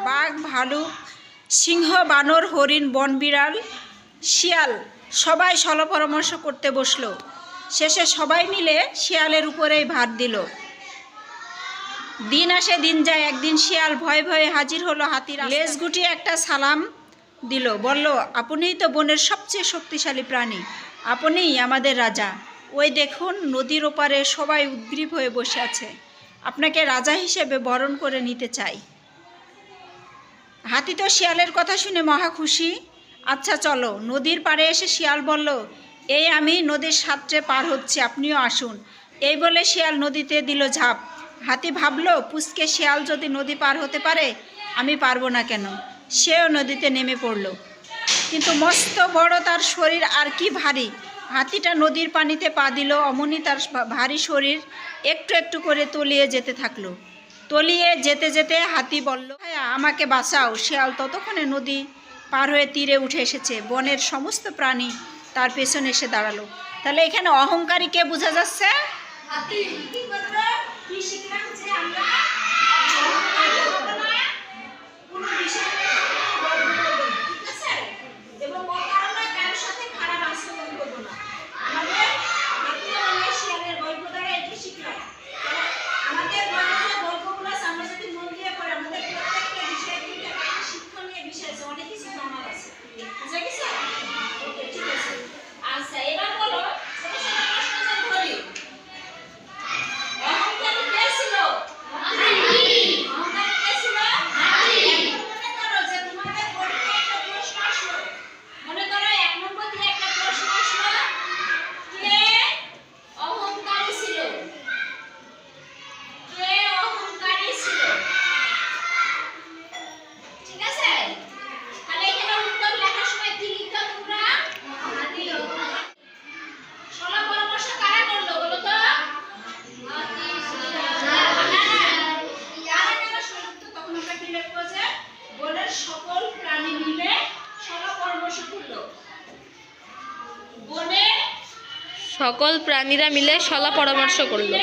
বাঘ, ভালুক, সিংহ, বানর, হরিণ, বনবিড়াল, শিয়াল সবাই সল পরামর্শ করতে বসলো। শেষে সবাই মিলে শিয়ালের উপরেই ভার দিল। দিন আসে দিন যায়, একদিন শিয়াল ভয়ে ভয়ে হাজির হলো হাতির লেজ গুটিয়ে একটা সালাম দিল। বলল, আপনিই তো বনের সবচেয়ে শক্তিশালী প্রাণী, আপনিই আমাদের রাজা। ওই দেখুন, নদীর ওপারে সবাই উদ্গ্রীব হয়ে বসে আছে, আপনাকে রাজা হিসেবে বরণ করে নিতে চাই। হাতি তো শিয়ালের কথা শুনে মহা খুশি। আচ্ছা চলো। নদীর পাড়ে এসে শিয়াল বলল, এই আমি নদীর সাঁতরে পার হচ্ছি, আপনিও আসুন। এই বলে শিয়াল নদীতে দিল ঝাঁপ। হাতি ভাবলো, পুচকে শিয়াল যদি নদী পার হতে পারে, আমি পারবো না কেন? সেও নদীতে নেমে পড়ল। কিন্তু মস্ত বড় তার শরীর, আর কি ভারী! হাতিটা নদীর পানিতে পা দিল, অমনি তার ভারী শরীর একটু একটু করে তলিয়ে যেতে থাকলো। তলিয়ে যেতে যেতে হাতি বলল, আমাকে বাঁচাও। শিয়াল ততক্ষণে নদী পার হয়ে তীরে উঠে এসেছে। বনের সমস্ত প্রাণী তার পেছনে এসে দাঁড়ালো। তাহলে এখানে অহংকারী কে বোঝা যাচ্ছে? হাতি। কি করবে? কি শিখলাম যে আমরা অহংকারী হব না, কোনো বিষয় নিয়ে গর্ব করব না, ঠিক আছে? এবং অকারণে কারোর সাথে খারাপ আচরণ করব না। আমাদের হাতি আর শিয়ালের গল্প দ্বারা এটি শিখলাম। আমাদের গল্পের গল্পগুলো আমরা যদি মন দিয়ে পড়ি, আমাদের প্রত্যেকটা বিষয় কিন্তু একটা শিক্ষণীয় বিষয় আছে, অনেক কিছু জানার আছে। বুঝা গেছে? ওকে, ঠিক আছে। আচ্ছা, এবার বলো, ছোট ছোট প্রশ্ন ধরি। অহংকারী কে ছিল? হাতি। অহংকারী কে ছিল? হাতি। মনে করো যে তোমাদের পরীক্ষায় একটা প্রশ্ন আসলো। মনে করো 1 নম্বর দিয়ে একটা প্রশ্ন আসলো, কে অহংকারী ছিল? কে অহংকারী ছিল? ঠিক আছে? তাহলে এখানে উত্তর লেখার সময় কি লিখতে তোমরা? হাতি। সলা পরামর্শ কারা করলো বলো তো? হাতি। কারা সংযুক্ত? তখন আমরা কি লিখবো যে বনের সকল প্রাণী মিলে সলা পরামর্শ করলো। বনের সকল প্রাণীরা মিলে সলা পরামর্শ করলো।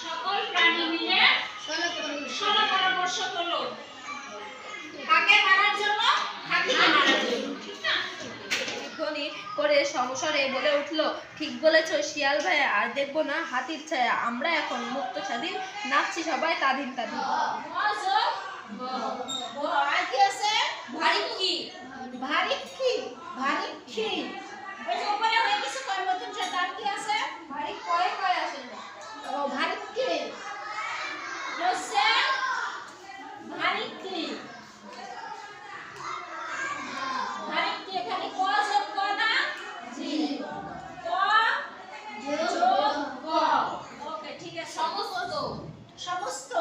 সকল প্রাণী মিলে সলা পরামর্শ করলো। কাকে মারার জন্য? হাতিকে মারার জন্য, ঠিক না? ধ্বনি করে সংসারে বলে উঠলো, ঠিক বলেছো শিয়াল ভাই, আর দেখবো না হাতির ছায়া। আমরা এখন মুক্ত স্বাধীন, নাচছি সবাই তাদিন তাদিন। আর কি আছে? ভারী কি? ভারী কি? ভারী কি? ওই যে উপরে হয়ে গেছে কয় মতন, সে তার কি আছে? ভারী কয় কয় আসে না। ও ভারী কি? হচ্ছে ভারী কি? ভারী কি এখানে ক যোগ ক না? জি। ক যোগ ক। ওকে, ঠিক আছে। সমস্ত। সমস্ত।